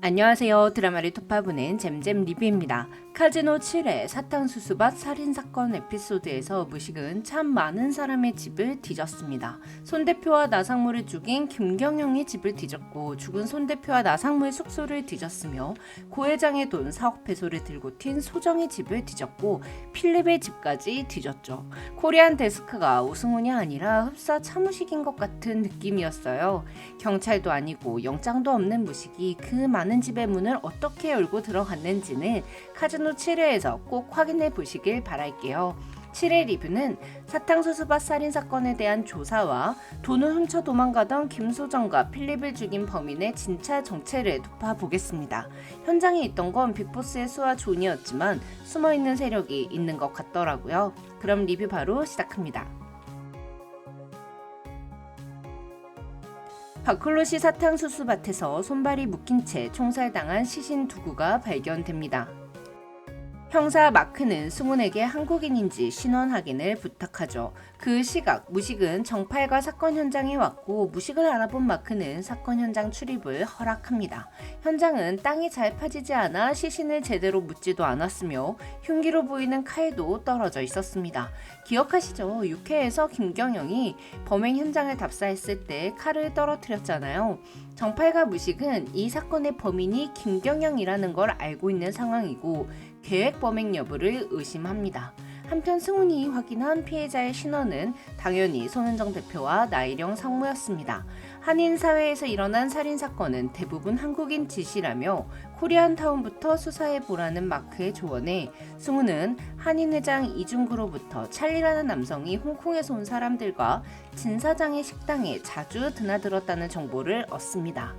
안녕하세요. 드라마를 토파보는 잼잼 리뷰입니다. 카지노 7회 사탕수수밭 살인사건 에피소드에서 무식은 참 많은 사람의 집을 뒤졌습니다. 손 대표와 나상무를 죽인 김경영의 집을 뒤졌고 죽은 손 대표와 나상무의 숙소를 뒤졌으며 고 회장의 돈 4억 페소를 들고 튄 소정의 집을 뒤졌고 필립의 집까지 뒤졌죠. 코리안 데스크가 오승훈이 아니라 흡사 차무식인 것 같은 느낌이었어요. 경찰도 아니고 영장도 없는 무식이 그 많은 집의 문을 어떻게 열고 들어갔는지는 카지노 7회에서 꼭 확인해 보시길 바랄게요. 7회 리뷰는 사탕수수밭 살인사건에 대한 조사와 돈을 훔쳐 도망가던 김소정과 필립을 죽인 범인의 진짜 정체를 짚어보겠습니다. 현장에 있던 건 빅보스의 수와 존이었지만 숨어있는 세력이 있는 것 같더라고요. 그럼 리뷰 바로 시작합니다. 바클로시 사탕수수밭에서 손발이 묶인 채 총살당한 시신 두구가 발견됩니다. 형사 마크는 승훈에게 한국인인지 신원 확인을 부탁하죠. 그 시각 무식은 정팔과 사건 현장에 왔고 무식을 알아본 마크는 사건 현장 출입을 허락합니다. 현장은 땅이 잘 파지지 않아 시신을 제대로 묻지도 않았으며 흉기로 보이는 칼도 떨어져 있었습니다. 기억하시죠? 6회에서 김경영이 범행 현장을 답사했을 때 칼을 떨어뜨렸잖아요. 정팔과 무식은 이 사건의 범인이 김경영이라는 걸 알고 있는 상황이고 계획 범행 여부를 의심합니다. 한편 승훈이 확인한 피해자의 신원은 당연히 손은정 대표와 나일영 상무였습니다. 한인 사회에서 일어난 살인사건은 대부분 한국인 짓이라며 코리안타운부터 수사해보라는 마크의 조언에 승훈은 한인 회장 이중구로부터 찰리라는 남성이 홍콩에서 온 사람들과 진 사장의 식당에 자주 드나들었다는 정보를 얻습니다.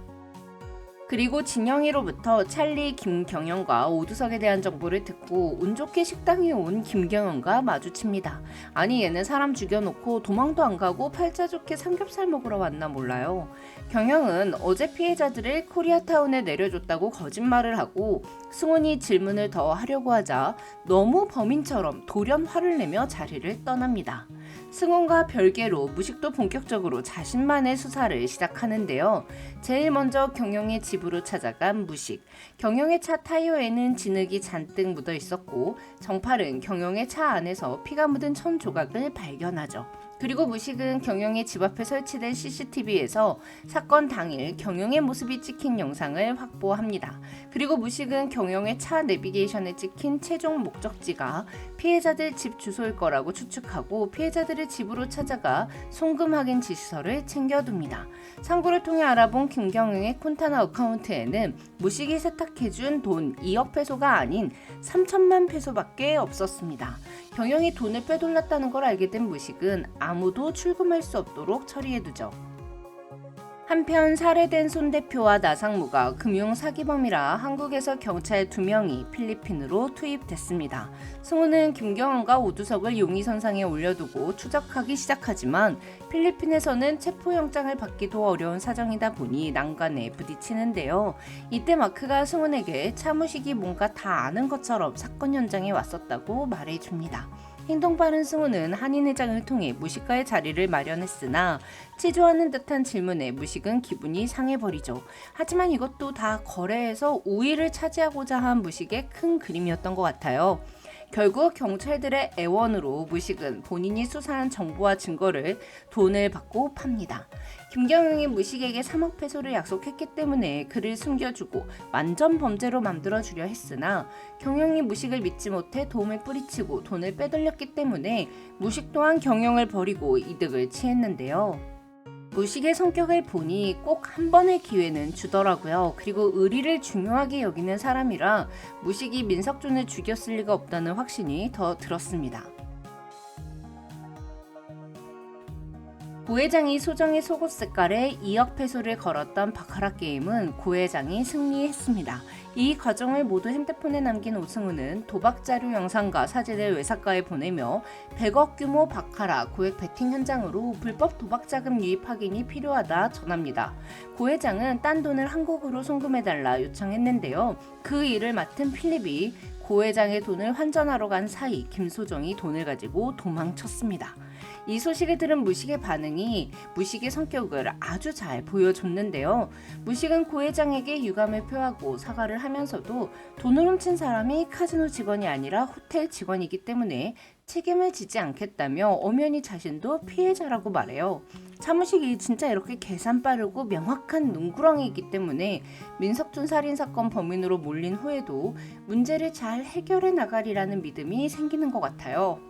그리고 진영이로부터 찰리 김경영과 오두석에 대한 정보를 듣고 운 좋게 식당에 온 김경영과 마주칩니다. 아니 얘는 사람 죽여놓고 도망도 안 가고 팔자 좋게 삼겹살 먹으러 왔나 몰라요. 경영은 어제 피해자들을 코리아타운에 내려줬다고 거짓말을 하고 승훈이 질문을 더 하려고 하자 너무 범인처럼 돌연 화를 내며 자리를 떠납니다. 승훈과 별개로 무식도 본격적으로 자신만의 수사를 시작하는데요. 제일 먼저 경영의 집으로 찾아간 무식. 경영의 차 타이어에는 진흙이 잔뜩 묻어 있었고 정팔은 경영의 차 안에서 피가 묻은 천 조각을 발견하죠. 그리고 무식은 경영의 집 앞에 설치된 CCTV에서 사건 당일 경영의 모습이 찍힌 영상을 확보합니다. 그리고 무식은 경영의 차 내비게이션에 찍힌 최종 목적지가 피해자들 집 주소일 거라고 추측하고 피해자들의 집으로 찾아가 송금 확인 지시서를 챙겨둡니다. 상고를 통해 알아본 김경영의 콘타나 어카운트에는 무식이 세탁해준 돈 2억 페소가 아닌 3천만 페소밖에 없었습니다. 경영이 돈을 빼돌렸다는 걸 알게 된 무식은 아무도 출금할 수 없도록 처리해두죠. 한편 살해된 손 대표와 나상무가 금융 사기범이라 한국에서 경찰 2명이 필리핀으로 투입됐습니다. 승훈은 김경원과 오두석을 용의선상에 올려두고 추적하기 시작하지만 필리핀에서는 체포영장을 받기도 어려운 사정이다 보니 난관에 부딪히는데요. 이때 마크가 승훈에게 차무식이 뭔가 다 아는 것처럼 사건 현장에 왔었다고 말해줍니다. 행동 빠른 승훈은 한인 회장을 통해 무식과의 자리를 마련했으나 치조하는 듯한 질문에 무식은 기분이 상해버리죠. 하지만 이것도 다 거래에서 우위를 차지하고자 한 무식의 큰 그림이었던 것 같아요. 결국 경찰들의 애원으로 무식은 본인이 수사한 정보와 증거를 돈을 받고 팝니다. 김경영이 무식에게 3억 페소를 약속했기 때문에 그를 숨겨주고 완전 범죄로 만들어주려 했으나 경영이 무식을 믿지 못해 도움을 뿌리치고 돈을 빼돌렸기 때문에 무식 또한 경영을 버리고 이득을 취했는데요. 무식의 성격을 보니 꼭 한 번의 기회는 주더라고요. 그리고 의리를 중요하게 여기는 사람이라 무식이 민석준을 죽였을 리가 없다는 확신이 더 들었습니다. 고 회장이 소정의 속옷 색깔에 2억 페소를 걸었던 바카라 게임은 고 회장이 승리했습니다. 이 과정을 모두 핸드폰에 남긴 오승훈은 도박 자료 영상과 사진을 외사과에 보내며 100억 규모 바카라 고액 베팅 현장으로 불법 도박 자금 유입 확인이 필요하다 전합니다. 고 회장은 딴 돈을 한국으로 송금해달라 요청했는데요. 그 일을 맡은 필립이 고 회장의 돈을 환전하러 간 사이 김소정이 돈을 가지고 도망쳤습니다. 이 소식을 들은 무식의 반응이 무식의 성격을 아주 잘 보여줬는데요. 무식은 고 회장에게 유감을 표하고 사과를 하면서도 돈을 훔친 사람이 카지노 직원이 아니라 호텔 직원이기 때문에 책임을 지지 않겠다며 엄연히 자신도 피해자라고 말해요. 차무식이 진짜 이렇게 계산 빠르고 명확한 눈구렁이기 때문에 민석준 살인사건 범인으로 몰린 후에도 문제를 잘 해결해 나가리라는 믿음이 생기는 것 같아요.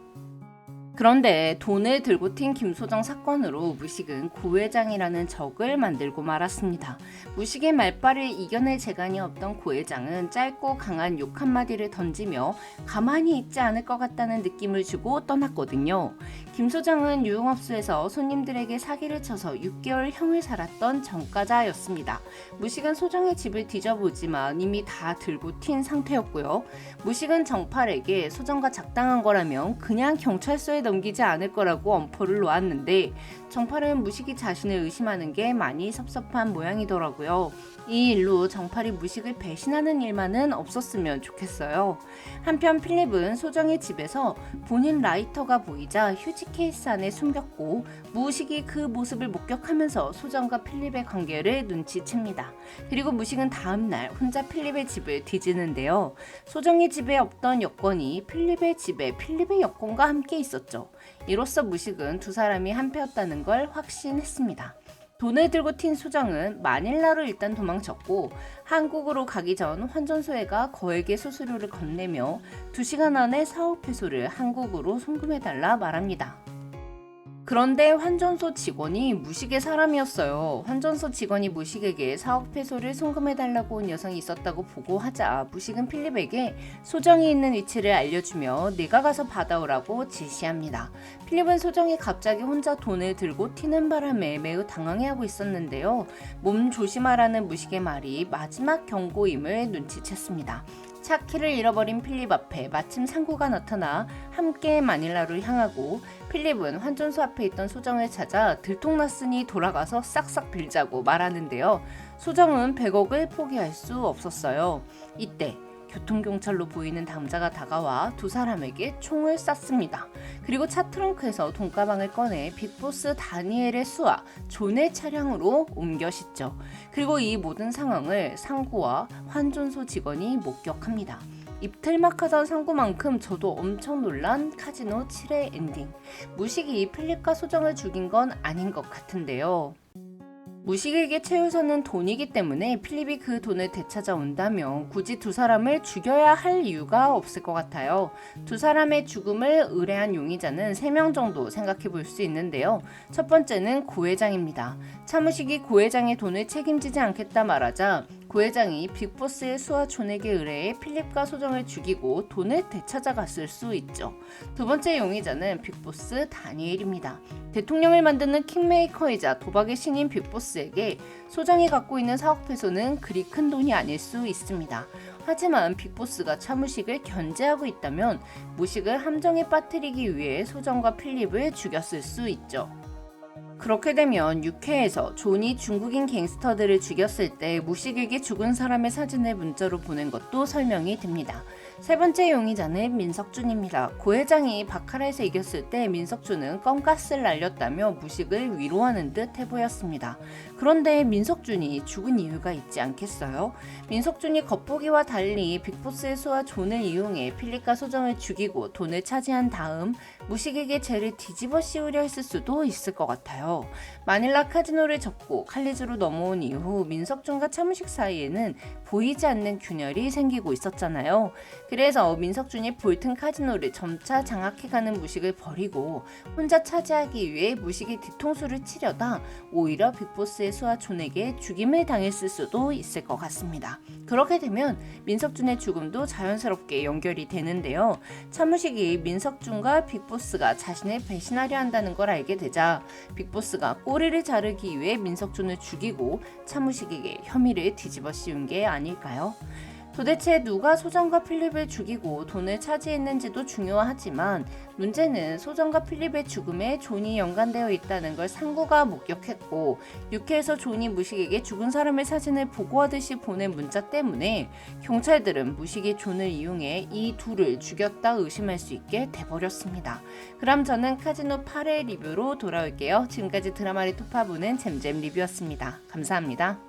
그런데 돈을 들고 튄 김소정 사건으로 무식은 고 회장이라는 적을 만들고 말았습니다. 무식의 말빨을 이겨낼 재간이 없던 고 회장은 짧고 강한 욕 한마디를 던지며 가만히 있지 않을 것 같다는 느낌을 주고 떠났거든요. 김소정은 유흥업소에서 손님들에게 사기를 쳐서 6개월 형을 살았던 전과자였습니다. 무식은 소정의 집을 뒤져보지만 이미 다 들고 튄 상태였고요. 무식은 정팔에게 소정과 작당한 거라면 그냥 경찰서에 넘기지 않을 거라고 엄포를 놓았는데 정팔은 무식이 자신을 의심하는 게 많이 섭섭한 모양이더라고요. 이 일로 정팔이 무식을 배신하는 일만은 없었으면 좋겠어요. 한편 필립은 소정의 집에서 본인 라이터가 보이자 휴지 케이스 안에 숨겼고 무식이 그 모습을 목격하면서 소정과 필립의 관계를 눈치챕니다. 그리고 무식은 다음날 혼자 필립의 집을 뒤지는데요. 소정의 집에 없던 여권이 필립의 집에 필립의 여권과 함께 있었죠. 이로써 무식은 두 사람이 한패였다는 걸 확신했습니다. 돈을 들고 튄 소정은 마닐라로 일단 도망쳤고 한국으로 가기 전 환전소에가 거액의 수수료를 건네며 2시간 안에 사억 회소를 한국으로 송금해달라 말합니다. 그런데 환전소 직원이 무식의 사람이었어요. 환전소 직원이 무식에게 사억 페소를 송금해달라고 온 여성이 있었다고 보고하자 무식은 필립에게 소정이 있는 위치를 알려주며 내가 가서 받아오라고 지시합니다. 필립은 소정이 갑자기 혼자 돈을 들고 튀는 바람에 매우 당황해하고 있었는데요. 몸 조심하라는 무식의 말이 마지막 경고임을 눈치챘습니다. 차 키를 잃어버린 필립 앞에 마침 상구가 나타나 함께 마닐라로 향하고 필립은 환전소 앞에 있던 소정을 찾아 들통났으니 돌아가서 싹싹 빌자고 말하는데요. 소정은 100억을 포기할 수 없었어요. 이때 교통경찰로 보이는 남자가 다가와 두 사람에게 총을 쐈습니다. 그리고 차 트렁크에서 돈가방을 꺼내 빅보스 다니엘의 수와 존의 차량으로 옮겨 싣죠. 그리고 이 모든 상황을 상구와 환전소 직원이 목격합니다. 입틀막하던 상구만큼 저도 엄청 놀란 카지노 7회 엔딩. 무식이 필립과 소정을 죽인 건 아닌 것 같은데요. 무식에게 최우선은 돈이기 때문에 필립이 그 돈을 되찾아온다면 굳이 두 사람을 죽여야 할 이유가 없을 것 같아요. 두 사람의 죽음을 의뢰한 용의자는 3명 정도 생각해 볼 수 있는데요. 첫 번째는 고 회장입니다. 차무식이 고 회장의 돈을 책임지지 않겠다 말하자 고 회장이 빅보스의 수와 존에게 의뢰해 필립과 소정을 죽이고 돈을 되찾아갔을 수 있죠. 두 번째 용의자는 빅보스 다니엘입니다. 대통령을 만드는 킹메이커이자 도박의 신인 빅보스에게 소정이 갖고 있는 사억 페소는 그리 큰 돈이 아닐 수 있습니다. 하지만 빅보스가 차무식을 견제하고 있다면 무식을 함정에 빠뜨리기 위해 소정과 필립을 죽였을 수 있죠. 그렇게 되면 6회에서 존이 중국인 갱스터들을 죽였을 때 무식에게 죽은 사람의 사진을 문자로 보낸 것도 설명이 됩니다. 세 번째 용의자는 민석준입니다. 고 회장이 바카라에서 이겼을 때 민석준은 껌가스를 날렸다며 무식을 위로하는 듯 해보였습니다. 그런데 민석준이 죽은 이유가 있지 않겠어요? 민석준이 겉보기와 달리 빅보스의 수와 존을 이용해 필립과 소정을 죽이고 돈을 차지한 다음 무식에게 죄를 뒤집어 씌우려 했을 수도 있을 것 같아요. 마닐라 카지노를 접고 칼리지로 넘어온 이후 민석준과 차무식 사이에는 보이지 않는 균열이 생기고 있었잖아요. 그래서 민석준이 볼튼 카지노를 점차 장악해가는 무식을 버리고 혼자 차지하기 위해 무식의 뒤통수를 치려다 오히려 빅보스의 수와 존에게 죽임을 당했을 수도 있을 것 같습니다. 그렇게 되면 민석준의 죽음도 자연스럽게 연결이 되는데요. 차무식이 민석준과 빅보스가 자신을 배신하려 한다는 걸 알게 되자 빅보스가 꼬리를 자르기 위해 민석준을 죽이고 차무식에게 혐의를 뒤집어 씌운 게 아닐까요? 도대체 누가 소정과 필립을 죽이고 돈을 차지했는지도 중요하지만 문제는 소정과 필립의 죽음에 존이 연관되어 있다는 걸 상구가 목격했고 육회에서 존이 무식에게 죽은 사람의 사진을 보고하듯이 보낸 문자 때문에 경찰들은 무식이 존을 이용해 이 둘을 죽였다 의심할 수 있게 돼버렸습니다. 그럼 저는 카지노 8회 리뷰로 돌아올게요. 지금까지 드라마리 토파보는 잼잼 리뷰였습니다. 감사합니다.